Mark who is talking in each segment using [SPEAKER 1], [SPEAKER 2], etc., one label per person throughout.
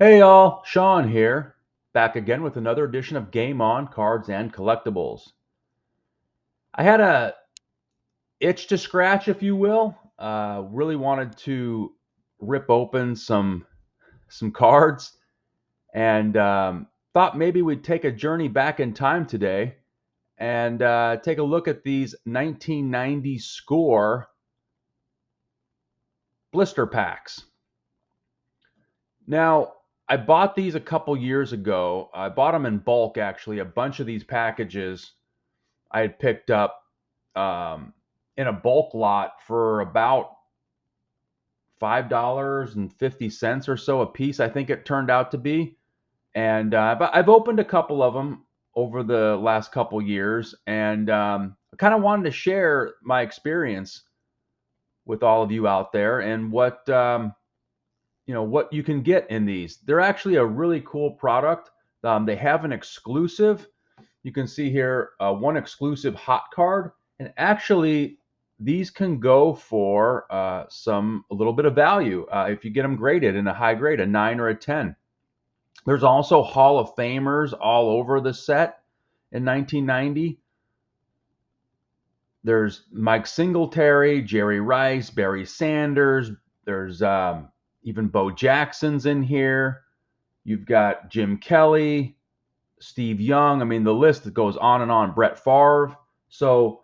[SPEAKER 1] Hey y'all, Sean here, back again with another edition of Game On Cards and Collectibles. I had a itch to scratch, if you will. Really wanted to rip open some cards, and thought maybe we'd take a journey back in time today and take a look at these 1990 score blister packs. Now, I bought these a couple years ago. I bought them in bulk, actually, a bunch of these packages I had picked up in a bulk lot for about $5.50 or so a piece, I think it turned out to be. And but I've opened a couple of them over the last couple years, and I kind of wanted to share my experience with all of you out there and what you can get in these. They're actually a really cool product. They have an exclusive. You can see here one exclusive hot card, and actually these can go for a little bit of value if you get them graded in a high grade, a 9 or a 10. There's also Hall of Famers all over the set in 1990. There's Mike Singletary, Jerry Rice, Barry Sanders. There's even Bo Jackson's in here. You've got Jim Kelly, Steve Young. I mean, the list goes on and on. Brett Favre. So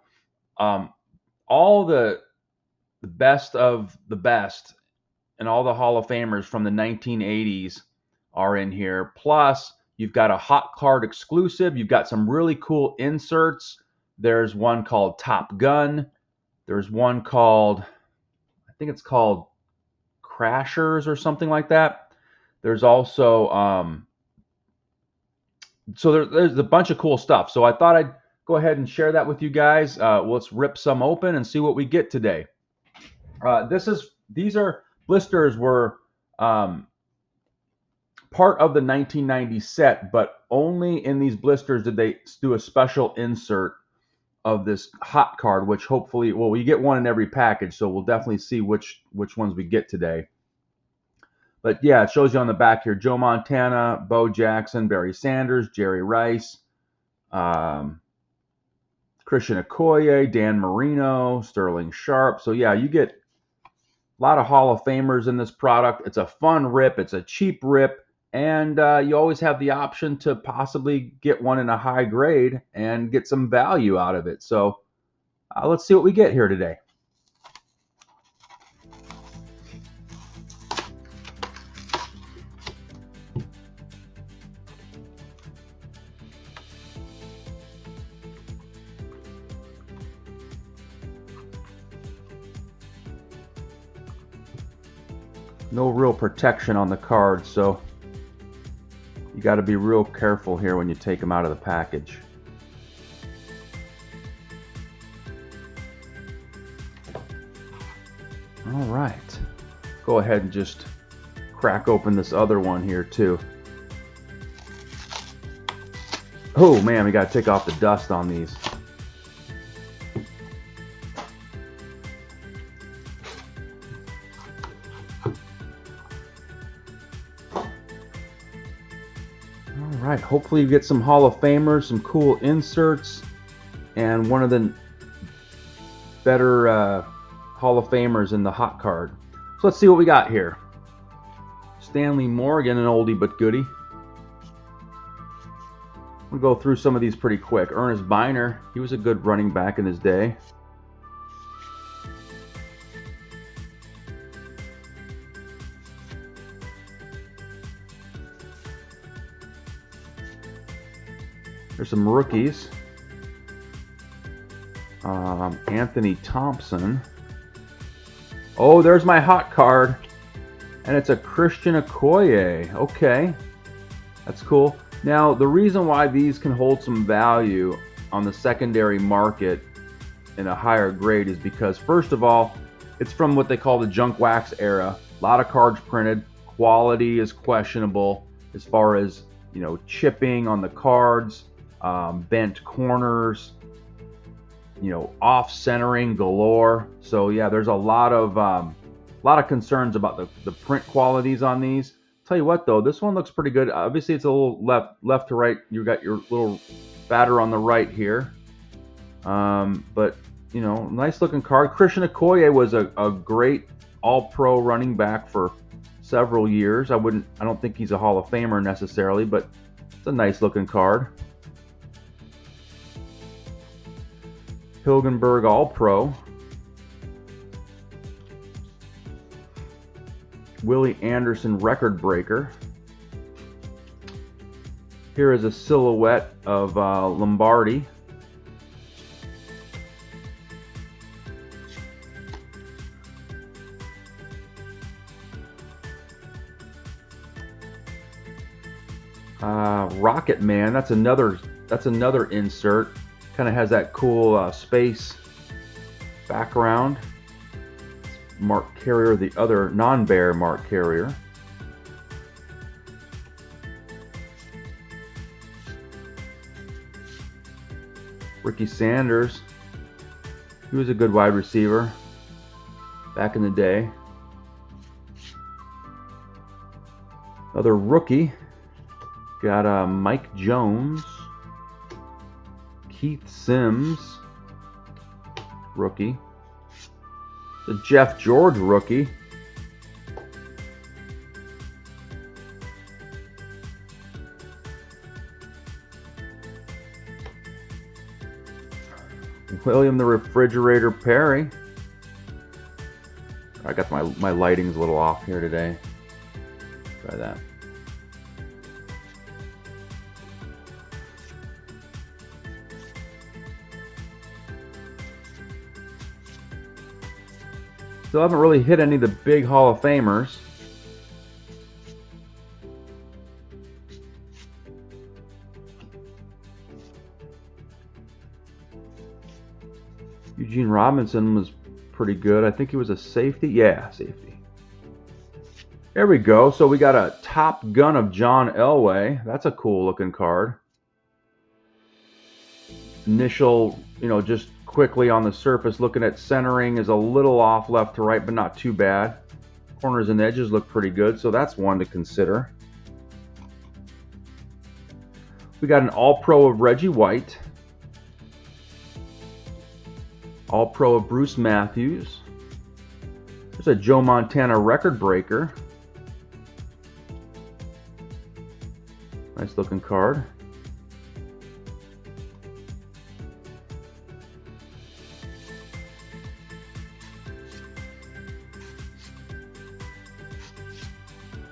[SPEAKER 1] all the best of the best and all the Hall of Famers from the 1980s are in here. Plus, you've got a hot card exclusive. You've got some really cool inserts. There's one called Top Gun. There's one called, I think it's called Crashers or something like that. There's also, there's a bunch of cool stuff. So I thought I'd go ahead and share that with you guys. Let's rip some open and see what we get today. These are blisters were part of the 1990 set, but only in these blisters did they do a special insert of this hot card, which hopefully, well, we get one in every package, so we'll definitely see which ones we get today. But yeah, it shows you on the back here, Joe Montana, Bo Jackson, Barry Sanders, Jerry Rice, Christian Okoye, Dan Marino, Sterling Sharp. So yeah, you get a lot of Hall of Famers in this product. It's a fun rip. It's a cheap rip. And you always have the option to possibly get one in a high grade and get some value out of it. So let's see what we get here today. No real protection on the card, so you got to be real careful here when you take them out of the package. All right, go ahead and just crack open this other one here too. Oh man, we got to take off the dust on these. All right, hopefully you get some Hall of Famers, some cool inserts, and one of the better Hall of Famers in the hot card. So let's see what we got here. Stanley Morgan, an oldie but goodie. We'll go through some of these pretty quick. Ernest Biner, he was a good running back in his day. There's some rookies. Anthony Thompson. Oh, there's my hot card. And it's a Christian Okoye. Okay. That's cool. Now, the reason why these can hold some value on the secondary market in a higher grade is because, first of all, it's from what they call the junk wax era. A lot of cards printed. Quality is questionable as far as, chipping on the cards. Bent corners, off-centering galore. So yeah, there's a lot of concerns about the print qualities on these. Tell you what though, this one looks pretty good. Obviously it's a little left to right. You got your little batter on the right here. But you know, nice looking card. Christian Okoye was a great all-pro running back for several years. I don't think he's a Hall of Famer necessarily, but it's a nice looking card. Hilgenberg All-Pro. Willie Anderson record breaker. Here is a silhouette of Lombardi. Rocket Man. That's another insert. Kind of has that cool space background. Mark Carrier, the other non-bear Mark Carrier. Ricky Sanders. He was a good wide receiver back in the day. Another rookie. Got Mike Jones. Keith Sims. Rookie. The Jeff George rookie. William the Refrigerator Perry. I got my lighting's a little off here today. Try that. Still haven't really hit any of the big Hall of Famers. Eugene Robinson was pretty good. I think he was a safety. Yeah, safety. There we go. So we got a Top Gun of John Elway. That's a cool looking card. Initial, just quickly on the surface, looking at centering is a little off left to right, but not too bad. Corners and edges look pretty good, so that's one to consider. We got an All-Pro of Reggie White. All-Pro of Bruce Matthews. There's a Joe Montana record breaker. Nice looking card.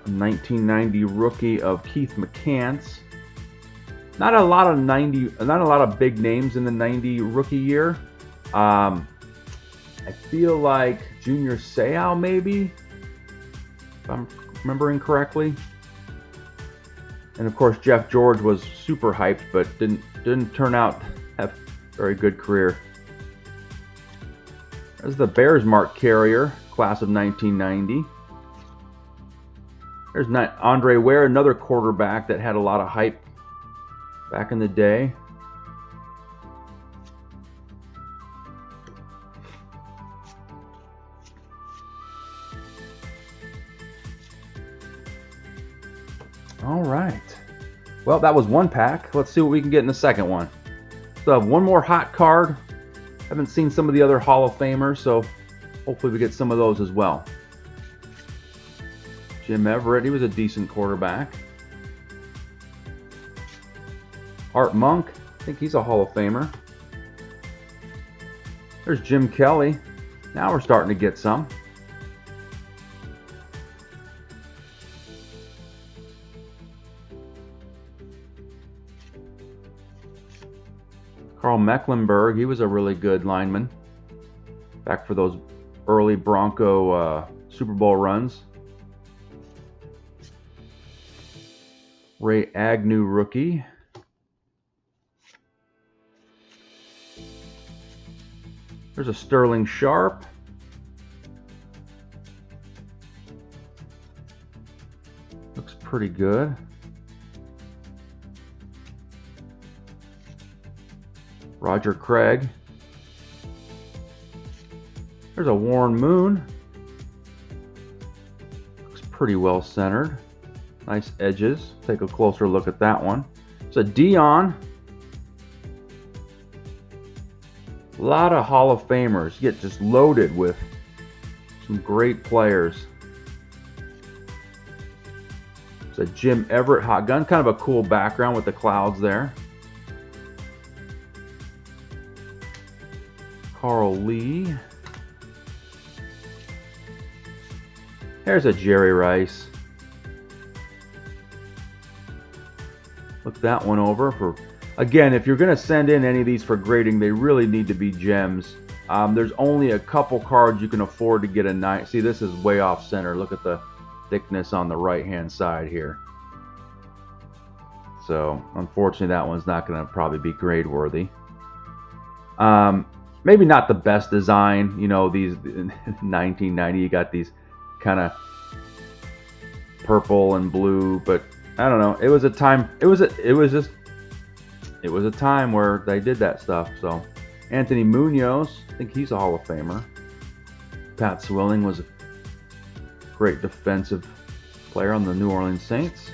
[SPEAKER 1] A 1990 rookie of Keith McCants. Not a lot of big names in the 90 rookie year. I feel like Junior Seau maybe, if I'm remembering correctly. And of course Jeff George was super hyped, but didn't turn out to have a very good career. There's the Bears Mark Carrier, class of 1990. There's Andre Ware, another quarterback that had a lot of hype back in the day. All right. Well, that was one pack. Let's see what we can get in the second one. So I have one more hot card. Haven't seen some of the other Hall of Famers, so hopefully we get some of those as well. Jim Everett, he was a decent quarterback. Art Monk, I think he's a Hall of Famer. There's Jim Kelly. Now we're starting to get some. Carl Mecklenburg, he was a really good lineman back for those early Bronco Super Bowl runs. Ray Agnew rookie. There's a Sterling Sharp. Looks pretty good. Roger Craig. There's a Warren Moon. Looks pretty well centered. Nice edges. Take a closer look at that one. It's a Dion. A lot of Hall of Famers. You get just loaded with some great players. It's a Jim Everett hot gun. Kind of a cool background with the clouds there. Carl Lee. There's a Jerry Rice. Look that one over for, again, if you're going to send in any of these for grading, they really need to be gems. There's only a couple cards you can afford to get a nice. See, this is way off center. Look at the thickness on the right hand side here. So unfortunately that one's not going to probably be grade worthy. Maybe not the best design, you know, these in 1990 you got these kind of purple and blue, but I don't know, it was a time, it was a time where they did that stuff. So Anthony Munoz, I think he's a Hall of Famer. Pat Swilling was a great defensive player on the New Orleans Saints.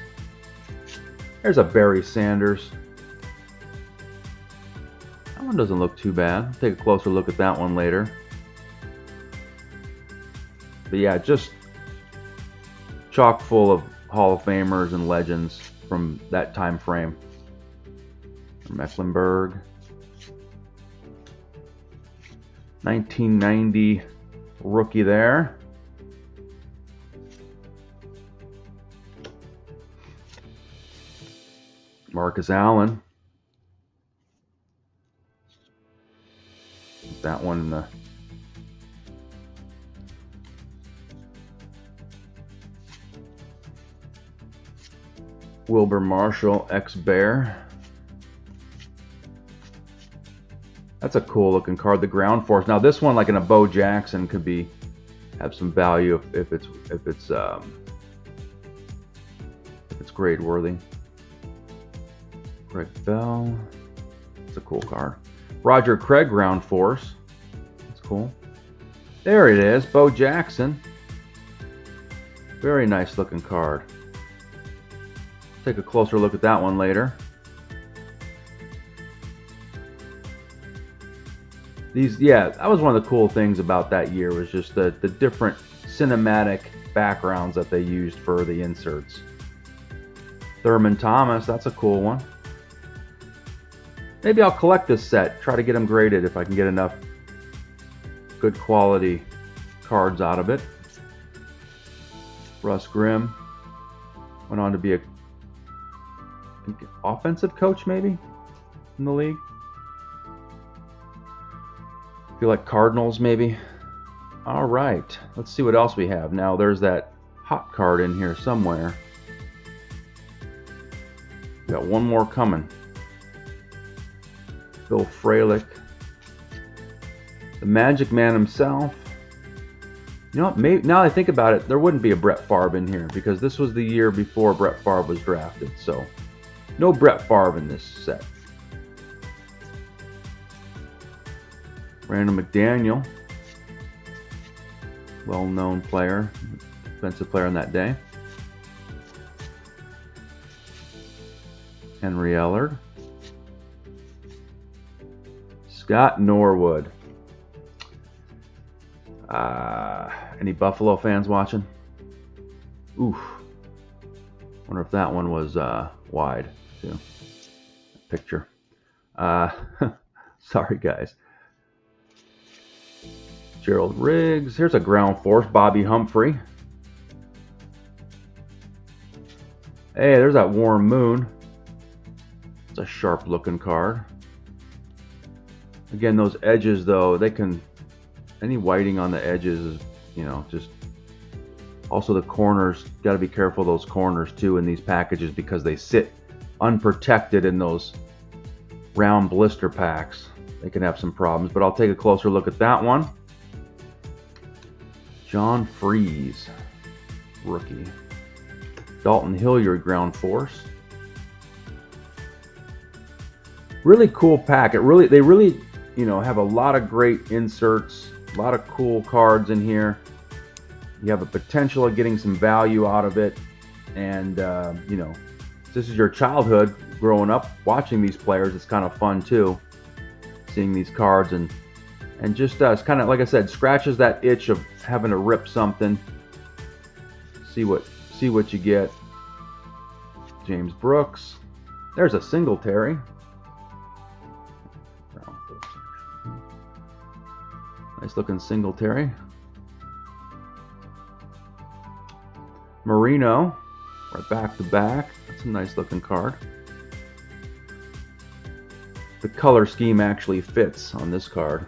[SPEAKER 1] There's a Barry Sanders. That one doesn't look too bad. Take a closer look at that one later. But yeah, just chock full of Hall of Famers and legends from that time frame. Mecklenburg. 1990 rookie there. Marcus Allen. That one in the Wilbur Marshall, ex-Bear. That's a cool looking card. The Ground Force. Now this one, like in a Bo Jackson, could be have some value if it's grade worthy. Greg Bell. It's a cool card. Roger Craig Ground Force. That's cool. There it is. Bo Jackson. Very nice looking card. Take a closer look at that one later. These, yeah, that was one of the cool things about that year, was just the different cinematic backgrounds that they used for the inserts. Thurman Thomas, that's a cool one. Maybe I'll collect this set, try to get them graded if I can get enough good quality cards out of it. Russ Grimm went on to be a offensive coach maybe in the league. Feel like Cardinals maybe. All right, let's see what else we have. Now there's that hot card in here somewhere. Got one more coming. Bill Fralick, the Magic Man himself. You know what, maybe, now that I think about it, there wouldn't be a Brett Favre in here because this was the year before Brett Favre was drafted. So no Brett Favre in this set. Randall McDaniel, well-known player, defensive player on that day. Henry Ellard. Scott Norwood. Any Buffalo fans watching? Oof. Wonder if that one was wide too. Picture. Sorry guys. Gerald Riggs. Here's a Ground Force. Bobby Humphrey. Hey, there's that Warren Moon. It's a sharp looking card. Again, those edges though, they can, any whiting on the edges is, you know, just, also the corners, got to be careful of those corners too in these packages because they sit unprotected in those round blister packs. They can have some problems, but I'll take a closer look at that one. John Freeze, rookie. Dalton Hilliard Ground Force. Really cool pack. They really, you know, have a lot of great inserts, a lot of cool cards in here. You have a potential of getting some value out of it. And you know, this is your childhood growing up watching these players. It's kind of fun too, seeing these cards and just it's kind of, like I said, scratches that itch of having to rip something. See what you get. James Brooks. There's a Singletary. Nice looking Singletary. Marino, right back to back. That's a nice looking card. The color scheme actually fits on this card.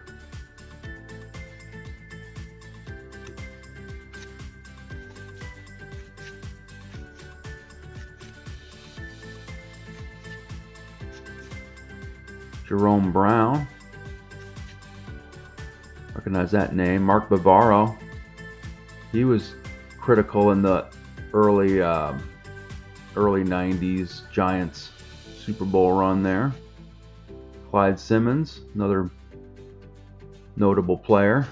[SPEAKER 1] Jerome Brown. Recognize that name. Mark Bavaro. He was critical in the early 90s Giants Super Bowl run there. Clyde Simmons, another notable player.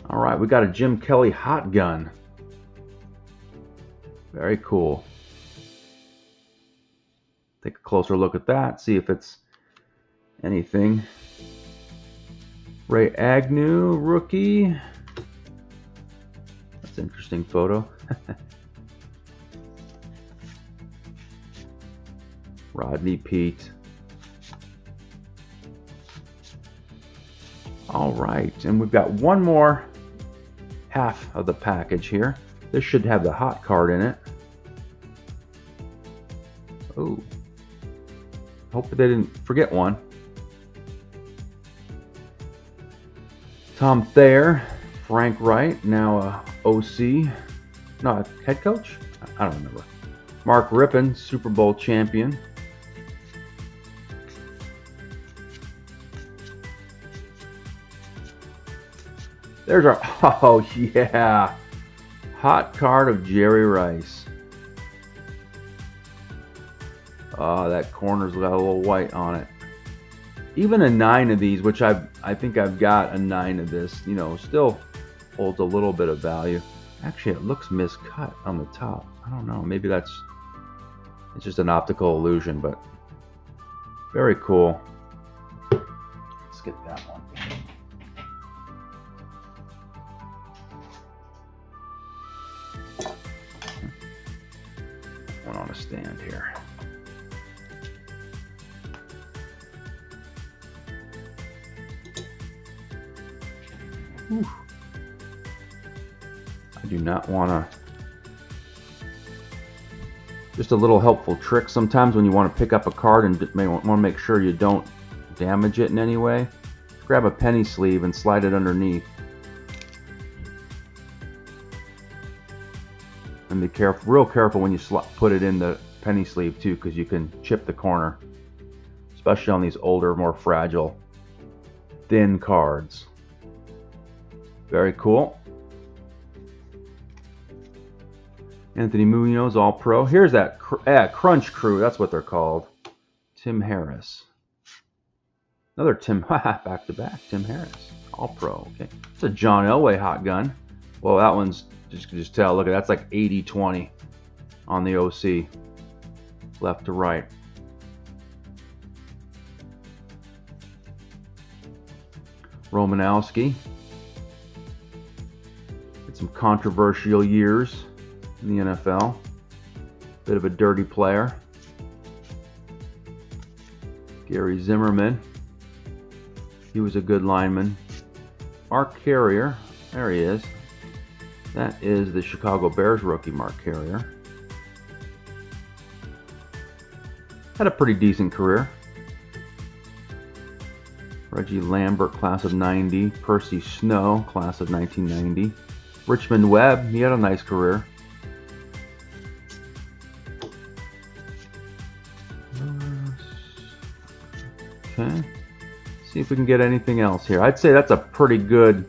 [SPEAKER 1] All right, we got a Jim Kelly hot gun. Very cool. Take a closer look at that, see if it's anything. Ray Agnew, rookie. That's an interesting photo. Rodney Peete. All right, and we've got one more half of the package here. This should have the hot card in it. Oh, hope they didn't forget one. Tom Thayer, Frank Wright, now a OC, no, a head coach? I don't remember. Mark Rippon, Super Bowl champion. There's our, oh yeah, hot card of Jerry Rice. Oh, that corner's got a little white on it. Even a 9 of these, which I think I've got a 9 of this, you know, still holds a little bit of value. Actually, it looks miscut on the top. I don't know, maybe it's just an optical illusion, but very cool. Let's get that one. One on a stand here. Whew. I do not want to. Just a little helpful trick sometimes when you want to pick up a card and may want to make sure you don't damage it in any way. Grab a penny sleeve and slide it underneath. And be careful, real careful when you put it in the penny sleeve too, because you can chip the corner, especially on these older, more fragile, thin cards. Very cool. Anthony Munoz, All Pro. Here's that Crunch Crew. That's what they're called. Tim Harris. Another Tim, back to back. Tim Harris, All Pro. Okay, it's a John Elway hot gun. Well, that one's just tell. Look at that's like 80-20 on the OC, left to right. Romanowski. Some controversial years in the NFL. Bit of a dirty player. Gary Zimmerman. He was a good lineman. Mark Carrier. There he is. That is the Chicago Bears rookie, Mark Carrier. Had a pretty decent career. Reggie Lambert, class of 90. Percy Snow, class of 1990. Richmond Webb, he had a nice career. Okay. See if we can get anything else here. I'd say that's a pretty good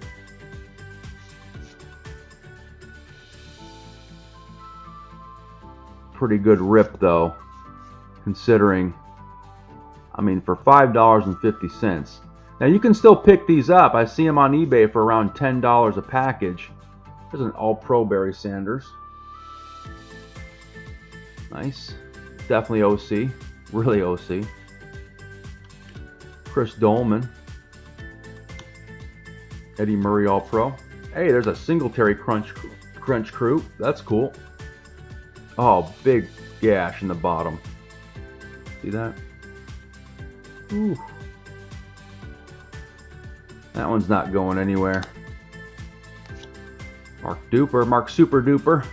[SPEAKER 1] rip though, considering, I mean, for $5.50. Now you can still pick these up. I see them on eBay for around $10 a package. There's an All-Pro Barry Sanders. Nice. Definitely OC. Really OC. Chris Dolman. Eddie Murray All-Pro. Hey, there's a Singletary Crunch Crew. That's cool. Oh, big gash in the bottom. See that? Ooh. That one's not going anywhere. Mark Super Duper.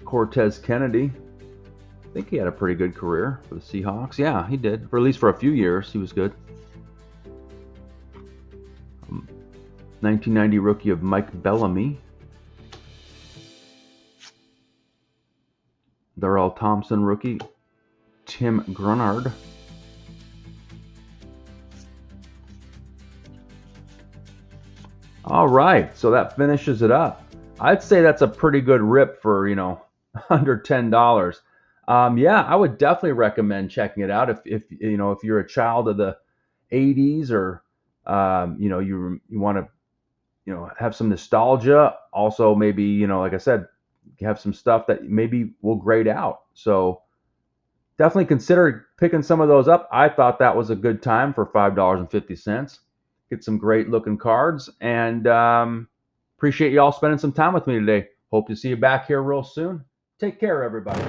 [SPEAKER 1] Cortez Kennedy. I think he had a pretty good career for the Seahawks. Yeah, he did. For at least for a few years, he was good. 1990 rookie of Mike Bellamy. Darrell Thompson rookie. Tim Grunard. All right, so that finishes it up. I'd say that's a pretty good rip for, under $10. Yeah, I would definitely recommend checking it out if you're a child of the 80s, or you want to have some nostalgia. Also, maybe like I said, have some stuff that maybe will grade out. So definitely consider picking some of those up. I thought that was a good time for $5.50. Get some great looking cards, and appreciate you all spending some time with me today. Hope to see you back here real soon. Take care, everybody.